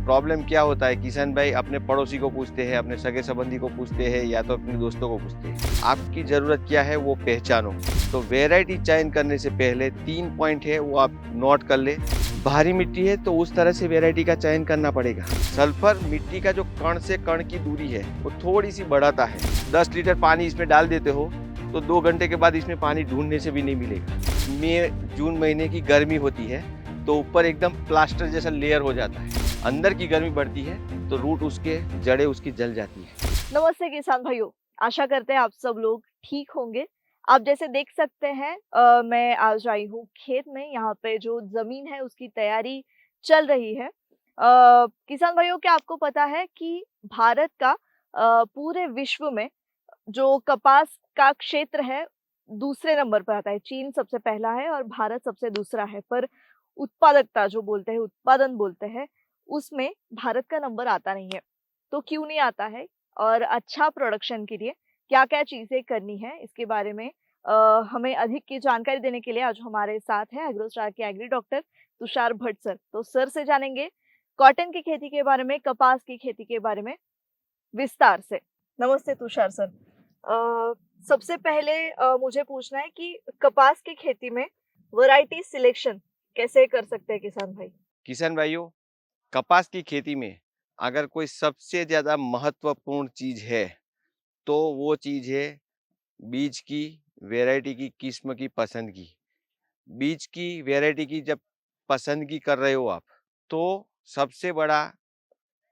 Problem क्या होता है, किशन भाई अपने पड़ोसी को पूछते हैं, अपने सगे संबंधी को पूछते हैं या तो अपने दोस्तों को पूछते हैं। आपकी ज़रूरत क्या है वो पहचानो। तो वैरायटी चयन करने से पहले 3 पॉइंट है वो आप नोट कर ले। भारी मिट्टी है तो उस तरह से वैरायटी का चयन करना पड़ेगा। सल्फर मिट्टी का जो कण से कण की दूरी है वो थोड़ी सी बढ़ाता है। 10 लीटर पानी इसमें डाल देते हो तो 2 घंटे के बाद इसमें पानी ढूंढने से भी नहीं मिलेगा। मई जून महीने की गर्मी होती है तो ऊपर एकदम प्लास्टर जैसा लेयर हो जाता है, अंदर की गर्मी बढ़ती है तो रूट उसके जड़ें उसकी जल जाती है। नमस्ते किसान भाइयों। आशा करते हैं आप सब लोग ठीक होंगे। आप जैसे देख सकते हैं मैं आज आई हूँ खेत में। यहाँ पे जो ज़मीन है उसकी तैयारी चल रही है। किसान भाइयों, क्या आपको पता है कि भारत का पूरे विश्व में जो कपास का क्षेत्र है दूसरे नंबर पर आता है। चीन सबसे पहला है और भारत सबसे दूसरा है। पर उत्पादकता जो बोलते हैं, उत्पादन बोलते हैं, उसमें भारत का नंबर आता नहीं है। तो क्यों नहीं आता है और अच्छा प्रोडक्शन के लिए क्या-क्या चीज़ें करनी है, इसके बारे में हमें अधिक की जानकारी देने के लिए आज हमारे साथ हैं एग्रोस्टार के agri doctor Tushar Bhatt sir. तो सर से जानेंगे कॉटन की खेती के बारे में, कपास की खेती के बारे में विस्तार से। नमस्ते तुषार सर। सबसे पहले मुझे पूछना है कि कपास की खेती में वैरायटी सिलेक्शन कैसे कर सकते हैं किसान भाई? किशन भाइयों, कपास की खेती में अगर कोई सबसे ज़्यादा महत्वपूर्ण चीज़ है तो वो चीज़ है बीज की वैरायटी की किस्म की पसंदगी। बीज की वैरायटी की जब पसंदगी कर रहे हो आप तो सबसे बड़ा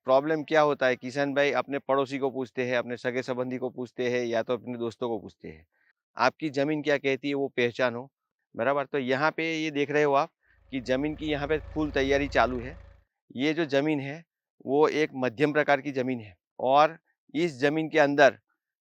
प्रॉब्लम क्या होता है, किशन भाई अपने पड़ोसी को पूछते हैं, अपने सगे संबंधी को पूछते हैं या तो अपने दोस्तों को पूछते हैं। आपकी ज़मीन क्या कहती है वो पहचानो, बराबर। तो यहाँ पे ये देख रहे हो आप कि ज़मीन की यहाँ पे फुल तैयारी चालू है। ये जो ज़मीन है वो एक मध्यम प्रकार की ज़मीन है और इस ज़मीन के अंदर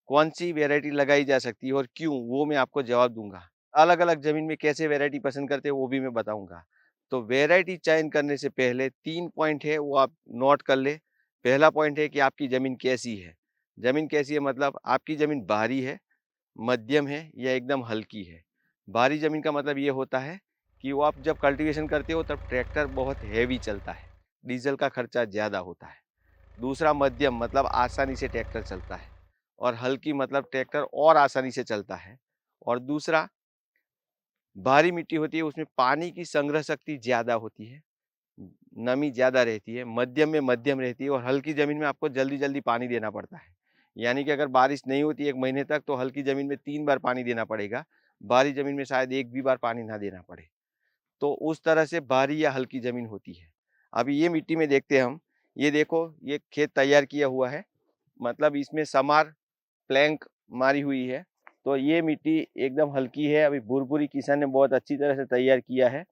कौन सी वैरायटी लगाई जा सकती है और क्यों, वो मैं आपको जवाब दूंगा। अलग अलग ज़मीन में कैसे वैरायटी पसंद करते हैं वो भी मैं बताऊंगा। तो वैरायटी चयन करने से पहले 3 पॉइंट है वो आप नोट कर ले। पहला पॉइंट है कि आपकी ज़मीन कैसी है। ज़मीन कैसी है मतलब आपकी ज़मीन भारी है, मध्यम है या एकदम हल्की है। भारी ज़मीन का मतलब ये होता है कि वो आप जब कल्टीवेशन करते हो तब ट्रैक्टर बहुत हैवी चलता है, डीजल का खर्चा ज़्यादा होता है। दूसरा मध्यम मतलब आसानी से ट्रैक्टर चलता है और हल्की मतलब ट्रैक्टर और आसानी से चलता है। और दूसरा भारी मिट्टी होती है उसमें पानी की संग्रह शक्ति ज़्यादा होती है, नमी ज़्यादा रहती है, मध्यम में मध्यम रहती है और हल्की ज़मीन में आपको जल्दी-जल्दी पानी देना पड़ता है। यानी कि अगर बारिश नहीं होती 1 महीने तक तो हल्की ज़मीन में 3 बार पानी देना पड़ेगा, भारी ज़मीन में शायद 1 भी बार पानी ना देना पड़े। तो उस तरह से भारी या हल्की ज़मीन होती है। अभी ये मिट्टी में देखते हैं हम, ये देखो ये खेत तैयार किया हुआ है, मतलब इसमें समार प्लैंक मारी हुई है। तो ये मिट्टी एकदम हल्की है, अभी भुरभुरी किसान ने बहुत अच्छी तरह से तैयार किया है।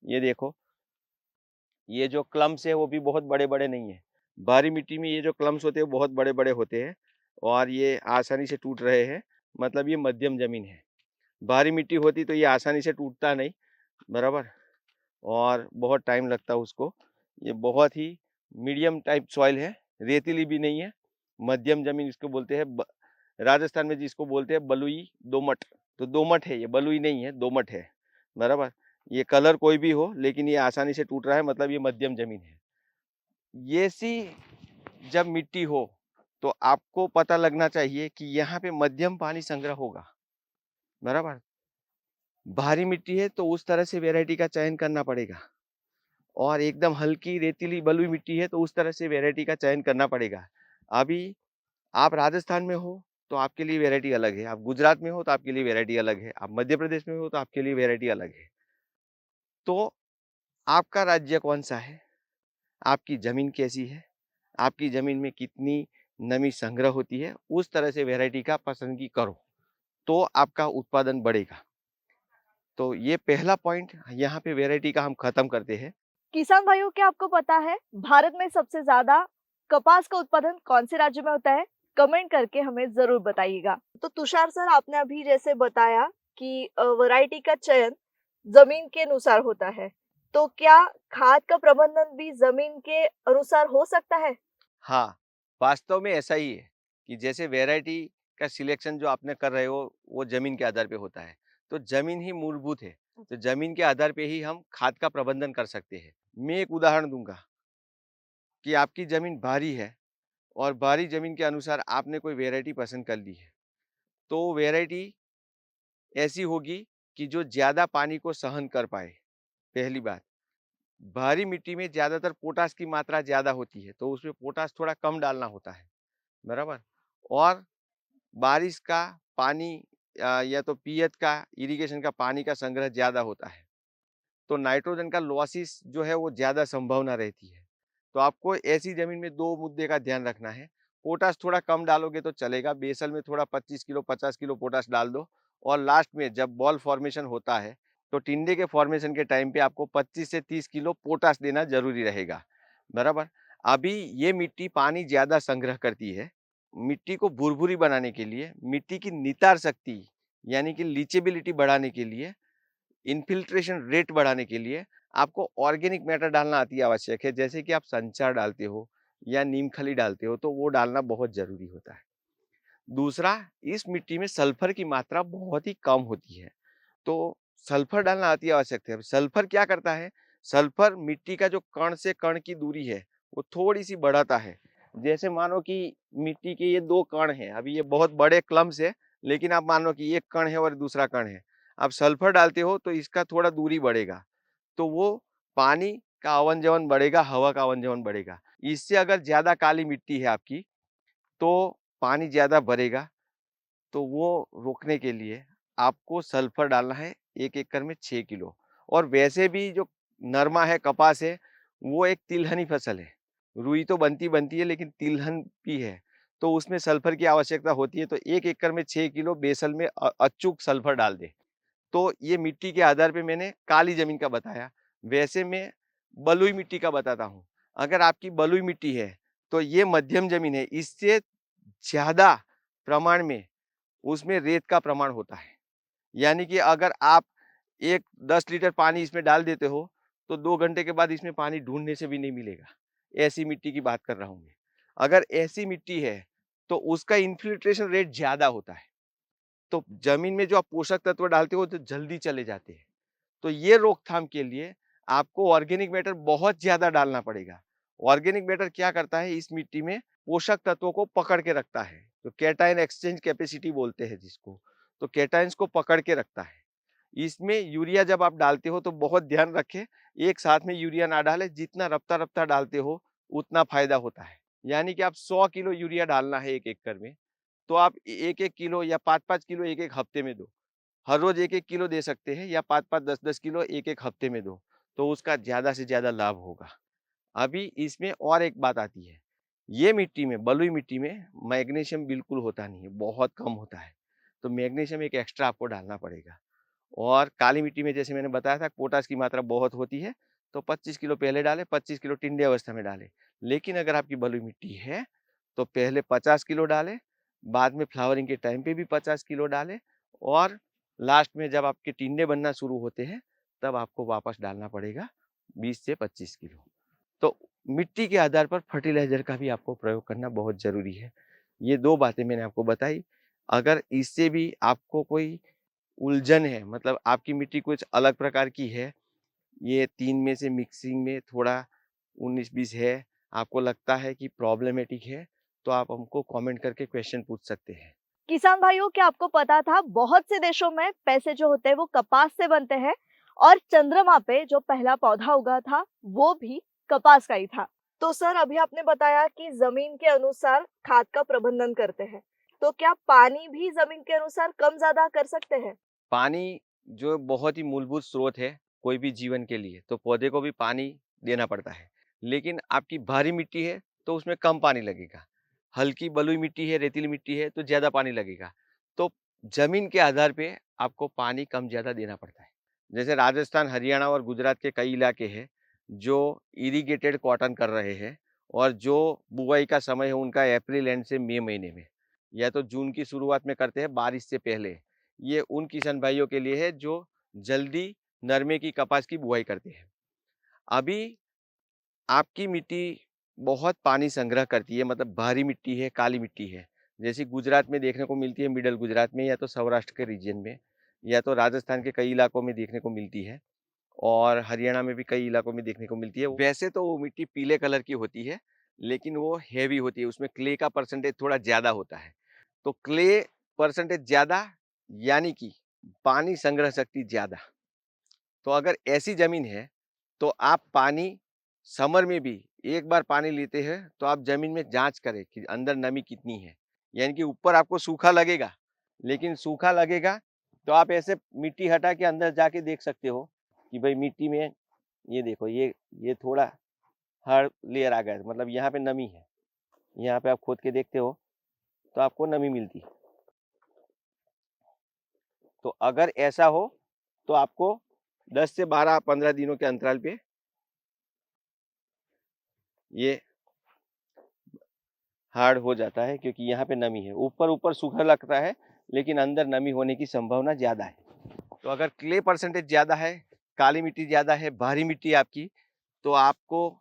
ये देखो ये जो क्लम्स है वो भी बहुत बड़े-बड़े नहीं है। भारी मिट्टी में ये जो क्लम्स होते हैं वो बहुत बड़े-बड़े होते हैं और ये आसानी से टूट रहे हैं, मतलब ये मध्यम ज़मीन है। भारी मिट्टी होती तो ये आसानी से टूटता नहीं, बराबर? और बहुत टाइम लगता है उसको। ये बहुत ही मीडियम टाइप सॉइल है, रेतीली भी नहीं है, मध्यम ज़मीन इसको बोलते हैं। राजस्थान में जिसको बोलते हैं बलुई दोमट, तो दोमट है ये, बलुई नहीं है, दोमट है, बराबर? ये कलर कोई भी हो लेकिन ये आसानी से टूट रहा है, मतलब ये मध्यम ज़मीन है। ये सी जब मिट्टी हो तो आपको पता लगना चाहिए कि यहाँ पे मध्यम पानी संग्रह होगा, बराबर? भारी मिट्टी है तो उस तरह से वैरायटी का चयन करना पड़ेगा और एकदम हल्की रेतीली बलुई मिट्टी है तो उस तरह से वैरायटी का चयन करना पड़ेगा। अभी आप राजस्थान में हो तो आपके लिए वैरायटी अलग है, आप गुजरात में हो तो आपके लिए वैरायटी अलग है, आप मध्य प्रदेश में हो तो आपके लिए वैरायटी अलग है। तो आपका राज्य कौन-सा है? आपकी ज़मीन कैसी है? आपकी ज़मीन में कितनी नमी संग्रह होती है? उस तरह से वैरायटी का पसंदगी करो, तो आपका उत्पादन बढ़ेगा। तो ये पहला पॉइंट यहाँ पे वैरायटी का हम खत्म करते हैं। किसान भाइयों, क्या आपको पता है भारत में सबसे ज़्यादा कपास का उत्पादन कौन से राज्य में होता है? कमेंट करके हमें ज़रूर बताइएगा। तो तुषार सर, आपने अभी जैसे बताया कि वैरायटी का चयन ज़मीन के अनुसार होता है। तो क्या खाद का प्रबंधन भी ज़मीन के अनुसार हो सकता है? हाँ, वास्तव में ऐसा ही है कि जैसे वैरायटी का सिलेक्शन जो आपने कर रहे हो, वो ज़मीन के आधार पे होता है। तो ज़मीन ही मूलभूत है, तो ज़मीन के आधार पे ही हम खाद का प्रबंधन कर सकते हैं। मैं एक उदाहरण दूँगा। कि आपकी ज़मीन भारी है और भारी ज़मीन के अनुसार आपने कोई वैरायटी पसंद कर ली है, तो वैरायटी ऐसी होगी कि जो ज़्यादा पानी को सहन कर पाए, पहली बात। भारी मिट्टी में ज़्यादातर पोटाश की मात्रा ज़्यादा होती है, तो उसमें पोटाश थोड़ा कम डालना होता है, बराबर? और बारिश का पानी या तो पियत का, इरिगेशन का पानी का संग्रह ज़्यादा होता है, तो नाइट्रोजन का लॉसिस जो है वो ज़्यादा संभावना रहती है। तो आपको ऐसी ज़मीन में 2 मुद्दे का ध्यान रखना है। पोटाश थोड़ा कम डालोगे तो चलेगा, बेसल में थोड़ा 25 किलो 50 किलो पोटाश डाल दो और लास्ट में जब बॉल फॉर्मेशन होता है, तो टिंडे के फॉर्मेशन के टाइम पे आपको 25 से 30 किलो पोटाश देना ज़रूरी रहेगा, बराबर? अभी ये मिट्टी पानी ज़्यादा संग्रह करती है। मिट्टी को भुरभुरी बनाने के लिए, मिट्टी की नितार शक्ति यानी कि लीचेबिलिटी बढ़ाने के लिए, इन्फिल्ट्रेशन रेट बढ़ाने के लिए आपको ऑर्गेनिक मैटर डालना अति आवश्यक है। जैसे कि आप संचार डालते हो या नीम खली डालते हो, तो वो डालना बहुत ज़रूरी होता है। दूसरा, इस मिट्टी में सल्फर की मात्रा बहुत ही कम होती है, तो सल्फर डालना अति आवश्यक है। अब सल्फर क्या करता है? सल्फर मिट्टी का जो कण से कण की दूरी है, वो थोड़ी-सी बढ़ाता है। जैसे मानो कि मिट्टी के ये 2 कण हैं, अभी ये बहुत बड़े क्लम्स है, लेकिन आप मान लो कि एक कण है और दूसरा कण है। आप सल्फर डालते हो तो इसका थोड़ा दूरी बढ़ेगा, तो वो पानी का आवन-जावन बढ़ेगा, हवा का आवन-जावन बढ़ेगा। इससे अगर ज़्यादा काली मिट्टी है आपकी, तो पानी ज़्यादा भरेगा, तो वो रोकने के लिए आपको सल्फर डालना है 1 एकड़ में 6 किलो। और वैसे भी जो नरमा है, कपास है, वो एक तिलहनी फसल है। रुई तो बनती है लेकिन तिलहन भी है, तो उसमें सल्फर की आवश्यकता होती है, तो 1 एकड़ में 6 किलो बेसल में अचूक सल्फर डाल दें। तो ये मिट्टी के आधार पे मैंने काली ज़मीन का बताया। वैसे मैं बलुई मिट्टी का बताता हूँ। अगर आपकी बलुई मिट्टी है, तो ये मध्यम ज़मीन है, इससे ज़्यादा प्रमाण में उसमें रेत का प्रमाण होता है। यानी कि अगर आप एक 10 लीटर पानी इसमें डाल देते हो, तो 2 घंटे के बाद इसमें पानी ढूँढने से भी नहीं मिलेगा। ऐसी मिट्टी की बात कर रहा हूँ मैं। अगर ऐसी मिट्टी है, तो उसका इन्फिल्ट्रेशन रेट ज़्यादा होता है। तो ज़मीन में जो आप पोषक तत्व डालते हो, तो जल्दी चले जाते हैं। तो ये रोकथाम के लिए आपको ऑर्गेनिक मैटर बहुत ज़्यादा डालना पड़ेगा। ऑर्गेनिक मैटर क्या करता है, इस मिट्टी में पोषक तत्वों को पकड़ के रखता है। तो कैटायन एक्सचेंज कैपेसिटी बोलते हैं जिसको। तो कैटायन्स को पकड़ के रखता है। इसमें यूरिया जब आप डालते हो तो बहुत ध्यान रखें, एक साथ में यूरिया ना डालें, जितना रफ्ता-रफ्ता डालते हो उतना फ़ायदा होता है। यानी कि आप 100 किलो यूरिया डालना है 1 एकड़ में, तो आप 1-1 किलो या 5-5 किलो 1-1 हफ्ते में दो। हर रोज 1-1 किलो दे सकते हैं या 5-5, 10-10 किलो 1-1 हफ्ते में दो, तो उसका ज़्यादा से ज़्यादा लाभ होगा। अभी इसमें और एक बात आती है, ये मिट्टी में, बलुई मिट्टी में मैग्नीशियम बिल्कुल होता नहीं है, बहुत कम होता है, तो मैग्नीशियम एक एक्स्ट्रा आपको डालना पड़ेगा। और काली मिट्टी में जैसे मैंने बताया था पोटाश की मात्रा बहुत होती है, तो 25 किलो पहले डालें, 25 किलो टिंडे अवस्था में डालें। लेकिन अगर आपकी बलुई मिट्टी है, तो पहले 50 किलो डालें, बाद में फ्लावरिंग के टाइम पे भी 50 किलो डालें और लास्ट में जब आपके टिंडे बनना शुरू होते हैं, तब आपको वापस डालना पड़ेगा 20 से 25 किलो। तो मिट्टी के आधार पर फर्टिलाइज़र का भी आपको प्रयोग करना बहुत ज़रूरी है। ये 2 बातें मैंने आपको बताई। अगर इससे भी आपको कोई उलझन है, मतलब आपकी मिट्टी कुछ अलग प्रकार की है, ये 3 में से मिक्सिंग में थोड़ा 19-20 है, आपको लगता है कि प्रॉब्लमैटिक है, तो आप हमको कमेंट करके क्वेश्चन पूछ सकते हैं। किसान भाइयों, क्या आपको पता था बहुत से देशों में पैसे जो होते हैं वो कपास से बनते हैं और चंद्रमा पे जो पहला पौधा उगा था वो भी कपास का ही था। तो सर, अभी आपने बताया कि जमीन के अनुसार खाद का प्रबंधन करते हैं, तो क्या पानी भी जमीन के अनुसार कम ज्यादा कर सकते हैं? पानी जो बहुत ही मूलभूत स्रोत है कोई भी जीवन के लिए, तो पौधे को भी पानी देना पड़ता है। लेकिन आपकी भारी मिट्टी है, तो उसमें कम पानी लगेगा। हल्की बलुई मिट्टी है, रेतीली मिट्टी है, तो ज़्यादा पानी लगेगा। तो ज़मीन के आधार पे आपको पानी कम-ज़्यादा देना पड़ता है। जैसे राजस्थान, हरियाणा और गुजरात के कई इलाके हैं, जो इरिगेटेड कॉटन कर रहे हैं और जो बुआई का समय है उनका अप्रैल एंड से मई महीने में, या तो जून की शुरुआत में करते हैं बारिश से पहले। ये उन किसान भाइयों के लिए है जो जल्दी नरमे की, कपास की बुआई करते हैं। अभी आपकी मिट्टी बहुत पानी संग्रह करती है, मतलब भारी मिट्टी है, काली मिट्टी है। जैसे गुजरात में देखने को मिलती है, मिडल गुजरात में, या तो सौराष्ट्र के रीजन में, या तो राजस्थान के कई इलाकों में देखने को मिलती है और हरियाणा में भी कई इलाकों में देखने को मिलती है। वैसे तो वो मिट्टी पीले कलर की होती है, लेकिन वो हेवी होती है, उसमें क्ले का परसेंटेज थोड़ा ज़्यादा होता है। तो क्ले परसेंटेज ज़्यादा यानी कि पानी संग्रह शक्ति ज़्यादा। तो अगर ऐसी ज़मीन है, तो आप पानी समर में भी एक बार पानी लेते हैं, तो आप ज़मीन में जाँच करें कि अंदर नमी कितनी है। यानी कि ऊपर आपको सूखा लगेगा, लेकिन सूखा लगेगा तो आप ऐसे मिट्टी हटा के अंदर जाके देख सकते हो कि भाई मिट्टी में ये देखो ये थोड़ा हार्ड लेयर आ गया है, मतलब यहाँ पे नमी है। यहाँ पे आप खोद के देखते हो तो आपको नमी मिलती है। तो अगर ऐसा हो तो आपको 10 से 12-15 दिनों के अंतराल पे ये हार्ड हो जाता है, क्योंकि यहाँ पे नमी है। ऊपर ऊपर सूखा लगता है, लेकिन अंदर नमी होने की संभावना ज़्यादा है। तो अगर क्ले परसेंटेज ज़्यादा है, काली मिट्टी ज़्यादा है, भारी मिट्टी है आपकी, तो आपको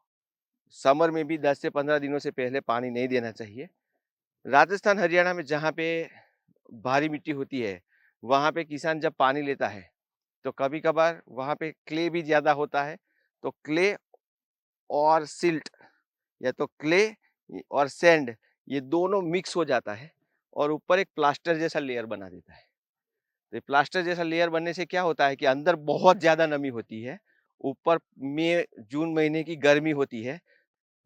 समर में भी 10 से 15 दिनों से पहले पानी नहीं देना चाहिए। राजस्थान, हरियाणा में जहाँ पे भारी मिट्टी होती है, वहाँ पे किसान जब पानी लेता है, तो कभी-कभार वहाँ पे क्ले भी ज़्यादा होता है। तो क्ले और सिल्ट, या तो क्ले और सैंड, ये दोनों मिक्स हो जाता है और ऊपर एक प्लास्टर जैसा लेयर बना देता है। तो ये प्लास्टर जैसा लेयर बनने से क्या होता है कि अंदर बहुत ज़्यादा नमी होती है, ऊपर मई जून महीने की गर्मी होती है।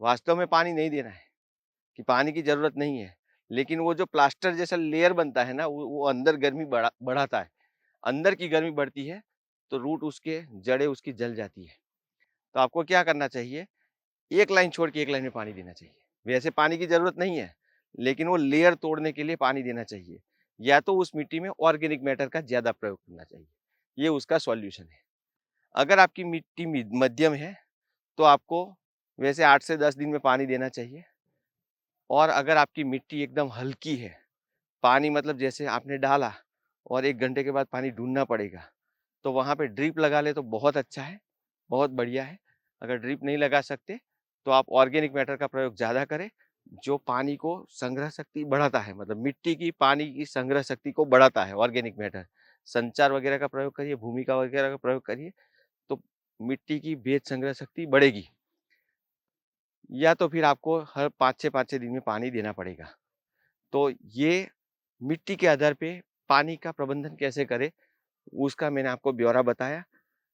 वास्तव में पानी नहीं देना है, कि पानी की ज़रूरत नहीं है, लेकिन वो जो प्लास्टर जैसा लेयर बनता है ना, वो अंदर गर्मी बढ़ाता है। अंदर की गर्मी बढ़ती है, तो रूट उसके, जड़ें उसकी जल जाती है। तो आपको क्या करना चाहिए, एक लाइन छोड़ के एक लाइन में पानी देना चाहिए। वैसे पानी की ज़रूरत नहीं है, लेकिन वो लेयर तोड़ने के लिए पानी देना चाहिए। या तो उस मिट्टी में ऑर्गेनिक मैटर का ज़्यादा प्रयोग करना चाहिए। ये उसका सॉल्यूशन है। अगर आपकी मिट्टी मध्यम है, तो आपको वैसे 8 से 10 दिन में पानी देना चाहिए। और अगर आपकी मिट्टी एकदम हल्की है, पानी मतलब जैसे आपने डाला और 1 घंटे के बाद पानी ढूँढना पड़ेगा, तो वहाँ पे ड्रिप लगा ले तो बहुत अच्छा है, बहुत बढ़िया है। अगर ड्रिप नहीं लगा सकते, तो आप ऑर्गेनिक मैटर का प्रयोग ज़्यादा करें, जो पानी को संग्रह शक्ति बढ़ाता है, मतलब मिट्टी की पानी की संग्रह शक्ति को बढ़ाता है ऑर्गेनिक मैटर। संचार वगैरह का प्रयोग करिए, भूमिका वगैरह का प्रयोग करिए, तो मिट्टी की भेद संग्रह शक्ति बढ़ेगी। या तो फिर आपको हर 5-6 दिन में पानी देना पड़ेगा। तो ये मिट्टी के आधार पे पानी का प्रबंधन कैसे करें, उसका मैंने आपको ब्यौरा बताया।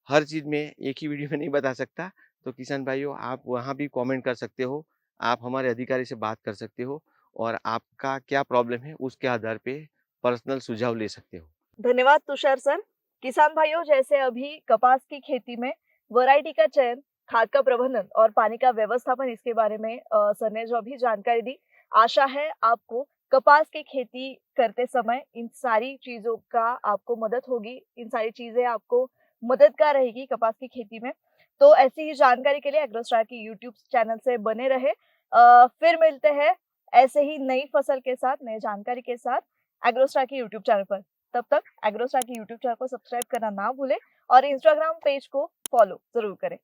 हर चीज़ मैं एक ही वीडियो में नहीं बता सकता, तो किसान भाइयों, आप वहाँ भी कमेंट कर सकते हो, आप हमारे अधिकारी से बात कर सकते हो और आपका क्या प्रॉब्लम है उसके आधार पे पर्सनल सुझाव ले सकते हो। धन्यवाद तुषार सर। किसान भाइयों, जैसे अभी कपास की खेती में वैरायटी का चयन, खाद का प्रबंधन और पानी का व्यवस्थापन, इसके बारे में सर ने जो अभी जानकारी दी, आशा है आपको कपास की खेती करते समय इन सारी चीज़ों का आपको मदद होगी, इन सारी चीज़ें आपको मददगार रहेगी कपास की खेती में। तो ऐसी ही जानकारी के लिए एग्रोस्टार की यूट्यूब चैनल से बने रहे। फिर मिलते हैं ऐसे ही नई फसल के साथ, नई जानकारी के साथ एग्रोस्टार की यूट्यूब चैनल पर। तब तक एग्रोस्टार की यूट्यूब चैनल को सब्सक्राइब करना ना भूलें और इंस्टाग्राम पेज को फॉलो ज़रूर करें।